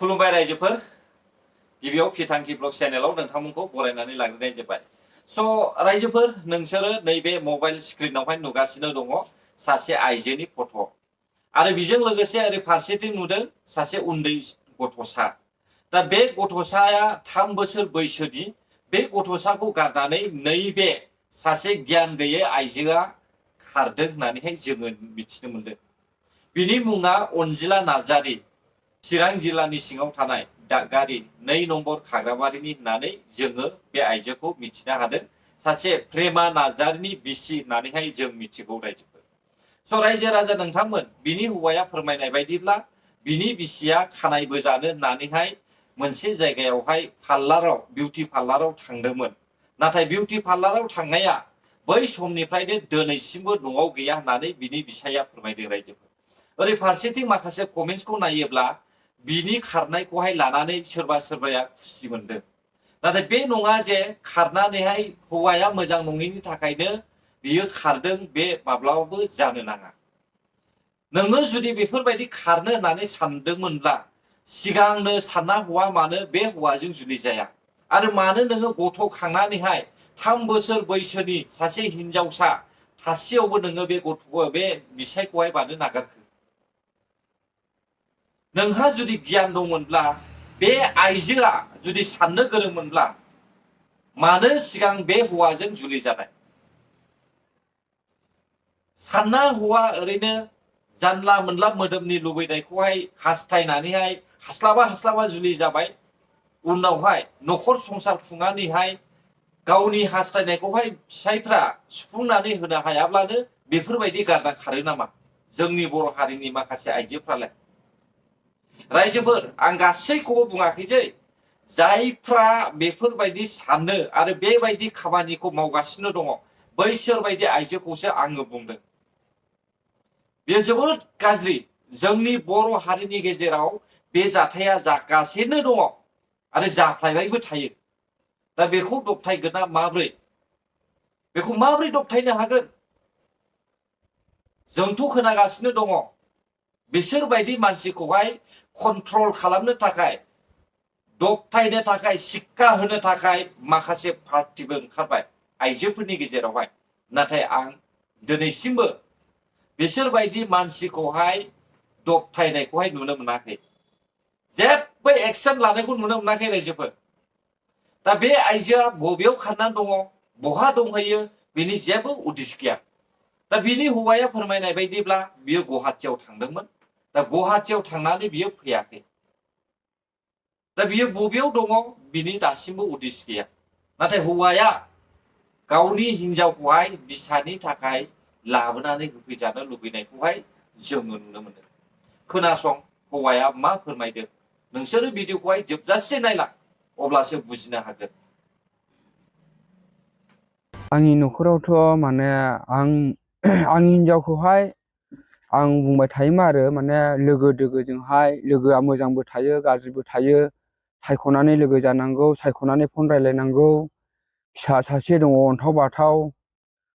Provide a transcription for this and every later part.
खुलुमबाय रायजोफोर गिबियाव फिथांखि ब्लग चेनेलाव नोंथांमोनखौ बरायनानै लाग्रोनाय जाबाय। स' रायजोफोर नोंसोरो नैबे मबाइल स्क्रिनावहाय नुगासिनो दङ सासे आइजोनि फट' आरो बेजों लोगोसे ओरै फारसेथिं नुदों सासे उन्दै गथ'सा। दा बे गथ'साया 3 बोसोर बैसोनि बे गथ'साखौ गारनानै नैबे सासे गियान गैयै आइजोआ खारदों होननानैहाय जोङो मिथिनो मोनदों। बिनि मुङा अनजिला नार्जारी, चिरां जिल्लानि सिङाव थानाय दागगारि 2 नम्बर खाग्राबारिनि होननानै जोङो बे आइजोखौ मिथिनो हादों। सासे प्रेमा नार्जारीनि बिसि होननानैहाय जों मिथिगौ रायजोफोर। स' रायजो राजा नोंथांमोन, बिनि हौवाया फोरमायनाय बायदिब्ला बिनि बिसिया खानाय बोजानो होननानैहाय मोनसे जायगायावहाय पार्लाराव बिउटि पार्लाराव थांदोंमोन। नाथाय बिउटि पार्लाराव थांनाया बै समनिफ्रायनो दिनैसिमबो न'आव गैया होननानै बिनि बिसाया फोरमायदों रायजोफोर। ओरै फारसेथिं माखासे कमेन्ट्सखौ नायोब्ला बिनि खारनायखौहाय लानानै सोरबा सोरबाया खुसि मोनदों। नाथाय बे नङा जे खारनानैहाय हौवाया मोजां नङैनि थाखायनो बियो खारदों, बे माब्लाबाबो जानो नाङा। नोङो जुदि बेफोरबायदि खारनो होननानै सानदोंमोनब्ला सिगांनो सानना हौवा मानो बे हौवाजों जुलि जाया आरो मानो नोङो गथ' खांनानैहाय 3 बोसोर बैसोनि सासे हिनजावसा थासेयावबो नोङो बे बिसायखौहाय मानो नागारखो? नोंहा जुदि गियान दंमोनब्ला, बे आइजोआ जुदि साननो गोरोंमोनब्ला मानो सिगां बे हौवाजों जुलि जानाय? सानना हौवा ओरैनो जानला मोनला मोदोमनि लुबैनायखौहाय हास्थायनानैहाय हास्लाबा जुलि जाबाय। उनावहाय न'खर संसार खुंनानैहाय गावनि हास्थायनायखौहाय फिसायफ्रा सुफुंनानै होनो हायाब्लानो बेफोरबायदि गारना खारो नामा जोंनि बर' हारिनि माखासे आइजोफ्रालाय? रायजोफोर, आं गासैखौबो बुङाखै जे जायफ्रा बेफोरबायदि सानो आरो बेबायदि खामानिखौ मावगासिनो दङ, बैसोर बायदि आइजोखौसो आङो बुंदों। बेयो जोबोद गाज्रि। जोंनि बर' हारिनि गेजेराव बे जाथाया जागासिनो दङ आरो जाफ्लायबायबो थायो। दा बेखौ दबथायगोना माब्रै? बेखौ माब्रै दबथायनो हागोन? जोंथ' खोनागासिनो दङ बिसोरबायदि मानसिखौहाय कन्ट्रल खालामनो थाखाय, दबथायनो थाखाय, शिक्षा होनो थाखाय माखासे पार्टिबो ओंखारबाय आइजोफोरनि गेजेरावहाय। नाथाय आं दिनैसिमबो बिसोरबायदि मानसिखौहाय दबथायनायखौहाय नुनो मोनाखै। जेबो एक्सन लानायखौ नुनो मोनाखै रायजोफोर। दा बे आइजोआ बबेयाव खारनानै दङ, बहा दंहैयो, बेनि जेबो उदिस गैया। दा बिनि हौवाया फोरमायनाय बायदिब्ला बियो गुवाहाटियाव थांदोंमोन। दा गुवाहाटियाव थांनानै बियो फैयाखै। दा बियो बबेयाव दङ बिनि दासिमबो उदिस गैया। नाथाय हौवाया गावनि हिनजावखौहाय बिसानि थाखाय लाबोनानै होफैजानो लुबैनायखौहाय जोङो नुनो मोनदों। खोनासं हौवाया मा फोरमायदों। नोंसोरो भिडिअखौहाय जोबजासे नायलां, अब्लासो बुजिनो हागोन। आंनि न'खरावथ' माने आंनि हिनजावखौहाय आं बुंबाय थायोमोन आरो माने लोगो दोगोजोंहाय, लोगोआ मोजांबो थायो गाज्रिबो थायो, सायख'नानै लोगो जानांगौ, सायख'नानै फन रायलायनांगौ। फिसा सासे दङ अन्थाव बाथाव,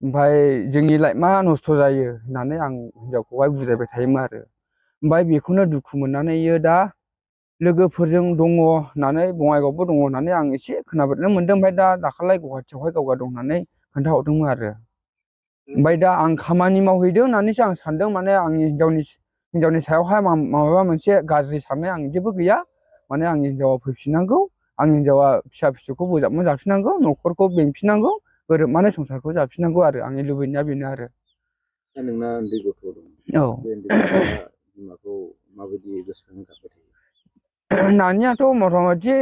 ओमफ्राय जोंनि लाइफआ नस्थ' जायो होननानै आं हिनजावखौहाय बुजायबाय थायोमोन आरो। ओमफ्राय बेखौनो दुखु मोननानै दा लोगोफोरजों दङ होननानै, बङाइगावबो दङ होननानै आं एसे खोनाबोनो मोनदों। ओमफ्राय दा दाखालि गुवाहाटियावहाय गावगा दं होननानै खोन्थाहरदोंमोन आरो। ओमफ्राय दा आं खामानि मावहैदों होननानैसो आं सानदों। माने आंनि हिनजावनि सायावहाय माबा मोनसे गाज्रि साननाय आं जेबो गैया। माने आंनि हिनजावा फैफिननांगौ, आंनि हिनजावा फिसा फिसौखौ बोजाबना जाफिननांगौ, न'खरखौ बेंफिननांगौ, गोरोबनानै संसारखौ जाफिननांगौ आरो आंनि लुबैनाया बेनो आरो। दा नोंना उन्दै गथ' दं। औ, बे उन्दै गथ'आ बिमाखौ माबायदि गोसोखांनो गाबबाय थायो? नानियाथ' मथा मथि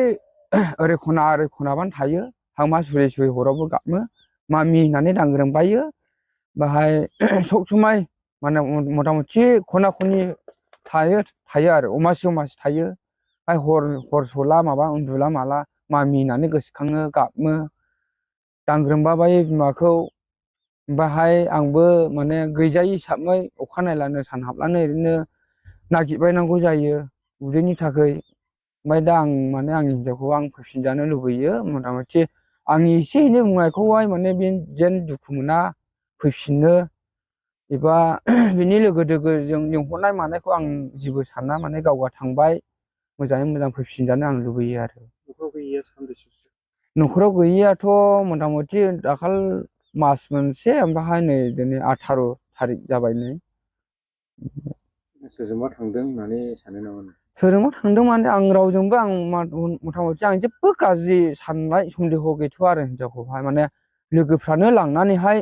ओरै खनाबानो थायो। हांमा सुरै सुरै हरावबो गाबो, मामि होननानै दांग्रोमबायो। बाहाय सब समाय माने मथा मथि खना खनि थायो आरो अमासि थायो। हर सला माबा उन्दुला माला मामि होननानै गोसोखाङो, गाबो, दांग्रोमबाबायो बिमाखौ। बाहाय आंबो माने गैजायै हिसाबै अखा नायब्लानो सान हाबब्लानो ओरैनो नागिरबायनांगौ जायो उदैनि थाखाय। ओमफ्राय दा आं माने आंनि हिनजावखौ आं फैफिनजानो लुबैयो। मथा मथि आंनि एसे एनै बुंनायखौहाय माने बे जेन दुखु मोना, फैफिनो, एबा बिनि लोगो दोगोजों लिंहरनाय मानायखौ आं जेबो साना। माने गावगा थांबाय, मोजाङै मोजां फैफिनजानो आं लुबैयो आरो न'खराव गैयिया सानबेसेसो? न'खराव गैयियाथ' मथा मथि दाखाल मास मोनसे ओमफ्राय नै दिनै 18 थारिख जाबाय नै। सोरजोंबा थांदों होननानै सानो नामा नों? सोरजोंबा थांदों माने आं रावजोंबो आं मथा मथि आं जेबो गाज्रि साननाय सन्देह गैथ'आ आरो हिनजावखौहाय माने लोगोफ्रानो लांनानैहाय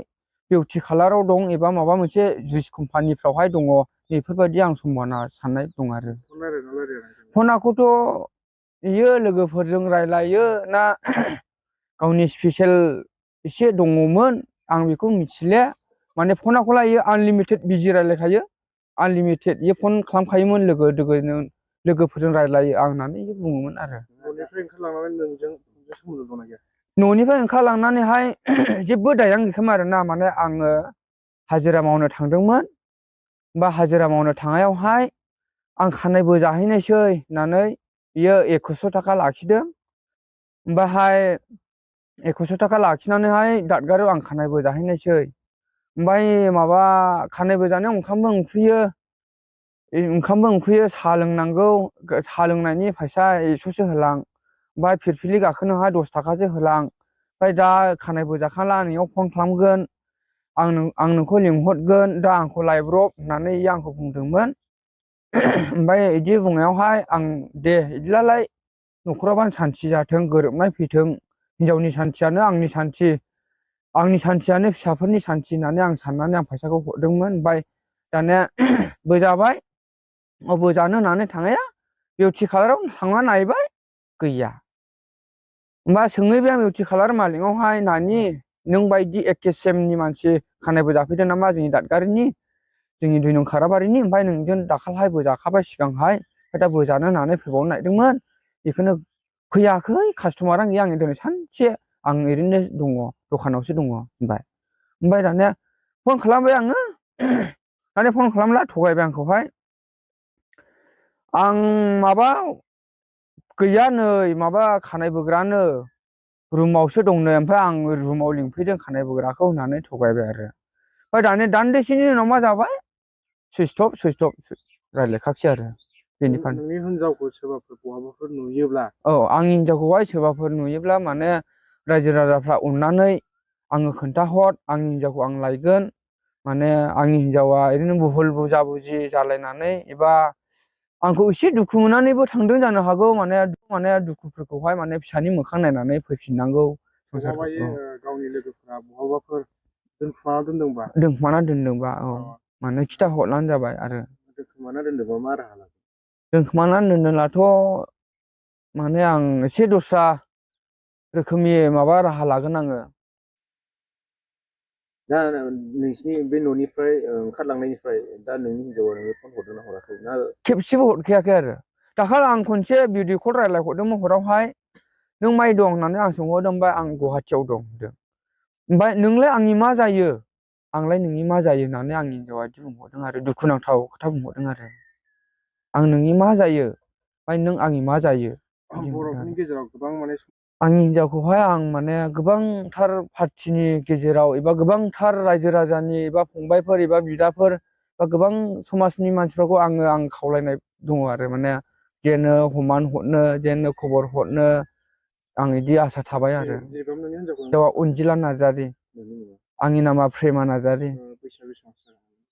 बिउटि पार्लाराव दं एबा माबा मोनसे जुइस कम्पानिफ्रावहाय दङ बेफोरबायदि आं सम्भावना साननाय दं आरो फन रायलायना रायलायाखै? फनाखौथ' इयो लोगोफोरजों रायलायो ना गावनि स्पेसियेल एसे दङमोन आं बेखौ मिथिले माने फनाखौलाय इयो आनलिमिटेड बिजि रायलायखायो आनलिमिटेड इयो फन खालामखायोमोन लोगो दोगोनो लोगोफोरजों रायलायो आं होननानै इयो बुङोमोन आरो न'निफ्राय ओंखारलांनानै नोंजों सोमोन्दो दंना गैया? न'निफ्राय ओंखारलांनानैहाय जेबो दायानो गैखायामोन आरोना माने आङो हाजिरा मावनो थांदोंमोन बा हाजिरा मावनो थांनायावहाय आं खानाय बोजाहैनायसै होननानै बियो 2100 थाखा लाखिदों ओमफ्रायहाय 2100 थाखा लाखिनानैहाय दादगारियाव आं खानाय बोजाहैनायसै ओमफ्राय माबा खानाय बोजानायाव ओंखामबो उखैयो साहा लोंनांगौ साहा लोंनायनि फैसा 100सो होलां ओमफ्राय फिरफिलि गाखोनोहाय 10 थाखासो होलां ओमफ्राय दा खानाय बोजाखांला नोंनियाव फन खालामगोन आं नोंखौ लिंहरगोन दा आंखौ लायब्रब होननानै इयो आंखौ बुंदोंमोन ओमफ्राय बिदि बुंनायावहाय आं दे बिदिब्लालाय न'खरावनो सान्थि जाथों गोरोबनाय फैथों हिनजावनि सान्थियानो आंनि सान्थियानो फिसाफोरनि सान्थि होननानै आं साननानै आं फैसाखौ हरदोंमोन ओमफ्राय दानिया बोजाबाय बोजानो होननानै थांनाया बिउटि पार्लाराव थांना नायबाय गैया ओमफ्राय सोंहैबाय आं बिउटि पार्लार मालिकनावहाय नानि नों बायदि एखे सेमनि मानसि खानाय बोजाफैदों नामा जोंनि दादगारिनि जोंनि 2 नं खाराबारिनि ओमफ्राय नोंजों दाखालहाय बोजाखाबाय सिगांहाय ओमफ्राय दा बोजानो होननानै फैबावनो नागिरदोंमोन बेखौनो फैयाखै कास्टमारानो गैया आं दिनै सानसे आं ओरैनो दङ दखानावसो दङ होनबाय ओमफ्राय दानिया फन खालामबाय आङो दानिया फन खालामला थगायबाय आंखौहाय आं माबा गैया नै माबा खानाय बोग्रानो रुमावसो दंनो ओमफ्राय आं रुमाव लिंफैदों खानाय बोग्राखौ होननानै थगायबाय आरो ओमफ्राय दानिया दान्दिसेनि उनाव मा जाबाय सुइस अफ रायलायखासै आरो बेनिफ्राय नोंनि हिनजावखौ सोरबाफोर बहाबाफोर नुयोब्ला औ आंनि हिनजावखौहाय सोरबाफोर नुयोब्ला माने रायजो राजाफ्रा अननानै आङो खोन्थाहर आंनि हिनजावखौ आं लायगोन माने आंनि हिनजावा ओरैनो बुहुल बुजा बुजि जालायनानै एबा आंखौ एसे दुखु मोननानैबो थांदों जानो हागौ माने दुखुफोरखौहाय माने फिसानि मोखां नायनानै फैफिननांगौ संसारखौ गावनि लोगोफोरा बहाबाफोर दोनखुमाना दोनदोंबा औ माने खिथाहरलानो जाबाय आरो दोनखुमाना दोनदोंबा मा राहा लागोन? दोनखुमानानै दोनदोंब्लाथ' माने आं एसे दस्रा रोखोमनि माबा राहा लागोन आङो दा नोंसिनि बे न'निफ्राय ओंखारलांनायनिफ्राय दा नोंनि हिनजावा नोंनो फन हरदोंना हराखै ना? खेबसेबो हरखायाखै आरो दाखालि आं खनसे भिडिअ कल रायलायहरदोंमोन हरावहाय नों माइ दं होननानै आं सोंहरदों ओमफ्राय आं गुवाहाटियाव दं होनदों ओमफ्राय नोंलाय आंनि मा जायो आंलाय नोंनि मा जायो होननानै आंनि हिनजावा बिदि बुंहरदों आरो दुखुनांथाव खोथा बुंहरदों आरो आं नोंनि मा जायो ओमफ्राय नों आंनि मा जायो बर'फोरनि गेजेराव गोबां माने आंनि हिनजावखौहाय आं माने गोबांथार पार्टिनि गेजेराव एबा गोबांथार रायजो राजानि एबा फंबायफोर एबा बिदाफोर बा गोबां समाजनि मानसिफोरखौ आं खावलायनाय दङ आरो माने जेनो हमान हरनो जेनो खबर हरनो आं बिदि आसा थाबाय आरो अनजिला नार्जारि आंनि नामा प्रेमा नार्जारि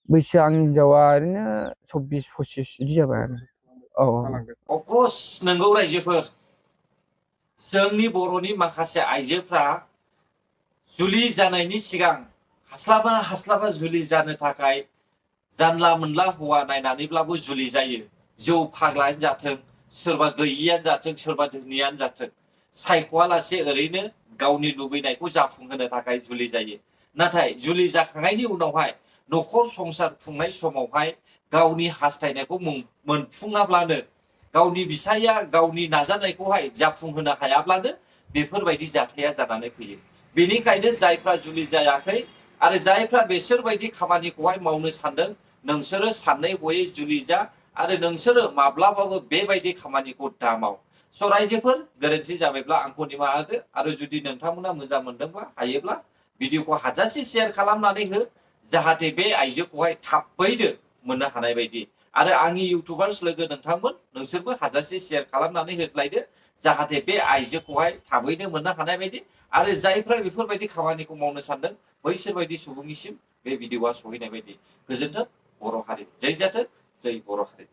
बैसोआ आंनि हिनजावा ओरैनो 24-25 बिदि जाबाय आरो अफकर्स नंगौ रायजोफोर जोंनि बर'नि माखासे आइजोफ्रा जुलि जानायनि सिगां हास्लाबा जुलि जानो थाखाय जानला मोनला हौवा नायनानैब्लाबो जुलि जायो जौ फाग्लायानो जाथों सोरबा गैयियानो जाथों सोरबा धोनियानो जाथों सायख'वालासे ओरैनो गावनि लुबैनायखौ जाफुंहोनो थाखाय जुलि जायो नाथाय जुलि जाखांनायनि उनावहाय न'खर संसार खुंनाय समावहाय गावनि हास्थायनायखौ मोनफुङाब्लानो गावनि बिसाया गावनि नाजानायखौहाय जाफुंहोनो हायाब्लानो बेफोरबायदि जाथाया जानानै फैयो बेनिखायनो जायफ्रा जुलि जायाखै आरो जायफ्रा बेसोरबायदि खामानिखौहाय मावनो सानदों नोंसोरो सानै हयै जुलि जा आरो नोंसोरो माब्लाबाबो बेबायदि खामानिखौ दामाव स' रायजोफोर गोरोन्थि जाबायब्ला आंखौ निमाहा होदो आरो जुदि नोंथांमोना मोजां मोनदोंब्ला हायोब्ला भिडिअखौ हाजासे शेयार खालामनानै हो जाहाथे बे आइजोखौहाय थाबैनो मोननो हानाय बायदि आरो आंनि इउटुबार्स लोगो नोंथांमोन नोंसोरबो हाजासे शेयार खालामनानै होलायदो जाहाथे बे आइजोखौहाय थाबैनो मोननो हानाय बायदि आरो जायफ्रा बेफोरबायदि खामानिखौ मावनो सानदों बैसोर बायदि सुबुंनिसिम बे भिडिअआ सहैनाय बायदि गोजोन्थों बर' हारि जै जाथों जै बर' हारि